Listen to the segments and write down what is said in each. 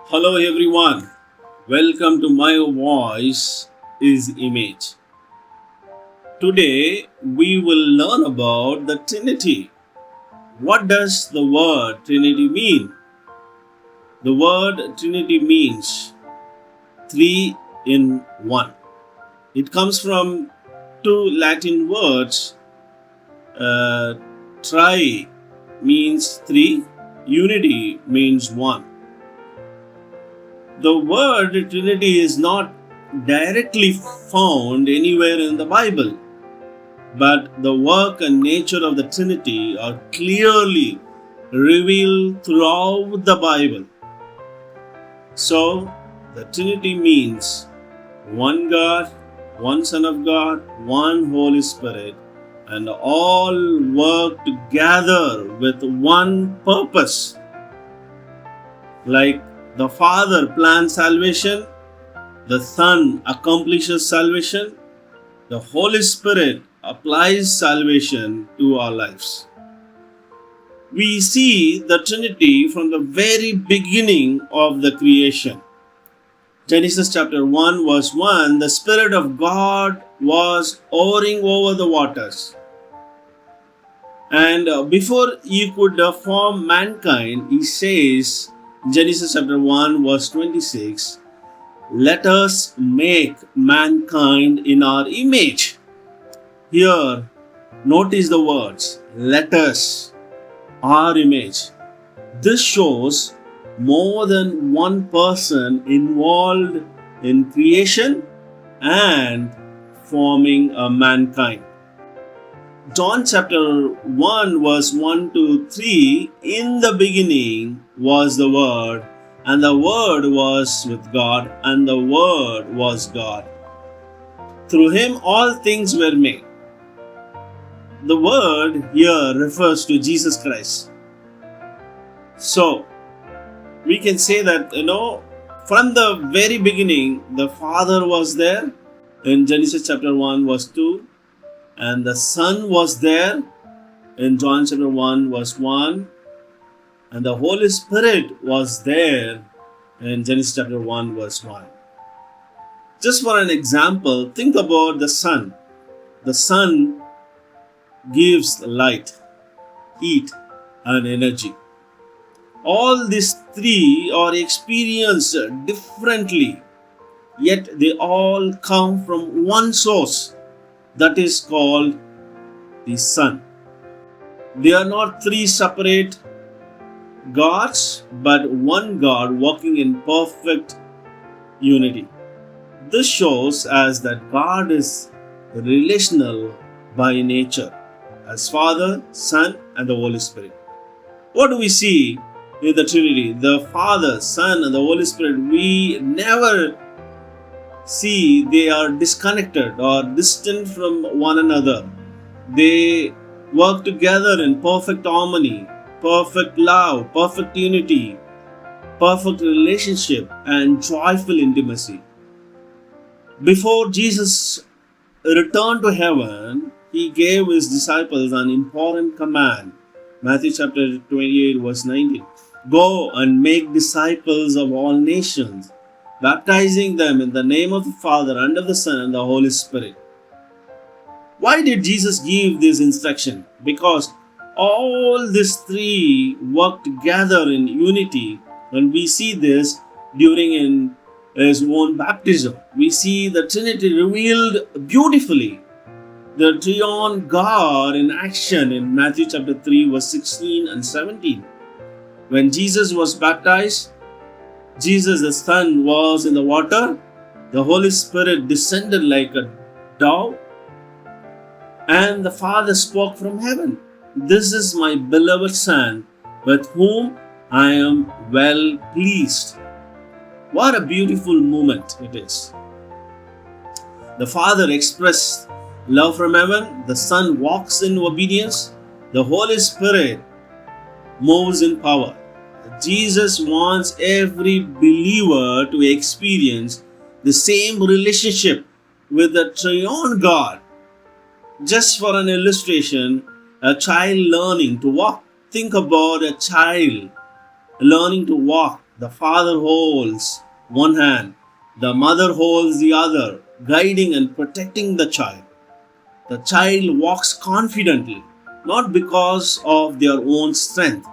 Hello everyone. Welcome to My Voice is Image. Today we will learn about the Trinity. What does the word Trinity mean? The word Trinity means three in one. It comes from two Latin words. Uh, tri means three, unity means one. The word Trinity is not directly found anywhere in the Bible, but the work and nature of the Trinity are clearly revealed throughout the Bible. So, the Trinity means one God, one Son of God, one Holy Spirit, and all work together with one purpose. Like the Father plans salvation, the Son accomplishes salvation, the Holy Spirit applies salvation to our lives. We see the Trinity from the very beginning of the creation. Genesis chapter 1 verse 1, the Spirit of God was hovering over the waters. And before he could form mankind, he says, Genesis chapter 1 verse 26, let us make mankind in our image. Here, notice the words, let us, our image. This shows more than one person involved in creation and forming a mankind. John chapter 1 verse 1 to 3, in the beginning was the Word, and the Word was with God, and the Word was God. Through him all things were made. The Word here refers to Jesus Christ. So, we can say that, from the very beginning, the Father was there in Genesis chapter 1 verse 2. And the Son was there in John chapter 1 verse 1. And the Holy Spirit was there in Genesis chapter 1 verse 1. Just for an example, think about the sun. The sun gives light, heat, and energy. All these three are experienced differently, yet they all come from one source. That is called the Son. They are not three separate gods, but one God working in perfect unity. This shows us that God is relational by nature, as Father, Son, and the Holy Spirit. What do we see in the Trinity? The Father, Son, and the Holy Spirit, we never see they are disconnected or distant from one another. They work together in perfect harmony, perfect love, perfect unity, perfect relationship, and joyful intimacy. Before Jesus returned to heaven, he gave his disciples an important command. Matthew chapter 28 verse 19. Go and make disciples of all nations, baptizing them in the name of the Father, and of the Son, and the Holy Spirit. Why did Jesus give this instruction? Because all these three work together in unity, and we see this during his own baptism. We see the Trinity revealed beautifully. The Triune God in action in Matthew chapter 3 verse 16 and 17. When Jesus was baptized, Jesus the Son was in the water, the Holy Spirit descended like a dove, and the Father spoke from heaven. This is my beloved Son, with whom I am well pleased. What a beautiful moment it is. The Father expressed love from heaven, the Son walks in obedience, the Holy Spirit moves in power. Jesus wants every believer to experience the same relationship with the Triune God. Just for an illustration, a child learning to walk. Think about a child learning to walk. The father holds one hand, the mother holds the other, guiding and protecting the child. The child walks confidently, not because of their own strength,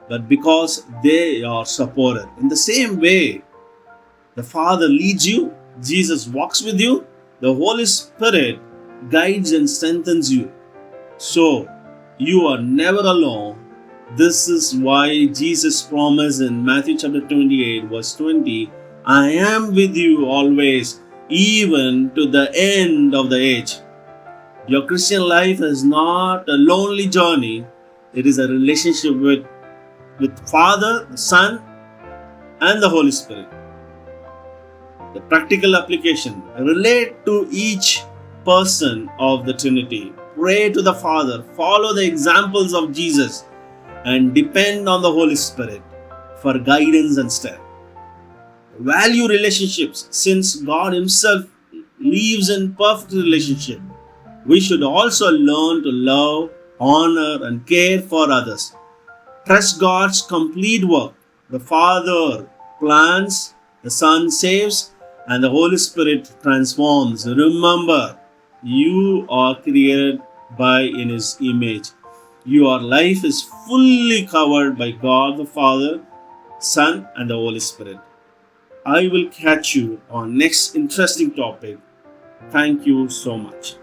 but because they are supported. In the same way, the Father leads you, Jesus walks with you, the Holy Spirit guides and strengthens you. So, you are never alone. This is why Jesus promised in Matthew chapter 28, verse 20, I am with you always, even to the end of the age. Your Christian life is not a lonely journey, it is a relationship with Father, the Son, and the Holy Spirit. The practical application: relate to each person of the Trinity. Pray to the Father, follow the examples of Jesus, and depend on the Holy Spirit for guidance and strength. Value relationships. Since God Himself lives in perfect relationship, we should also learn to love, honor, and care for others. Trust God's complete work. The Father plans, the Son saves, and the Holy Spirit transforms. Remember, you are created in His image. Your life is fully covered by God the Father, Son, and the Holy Spirit. I will catch you on next interesting topic. Thank you so much.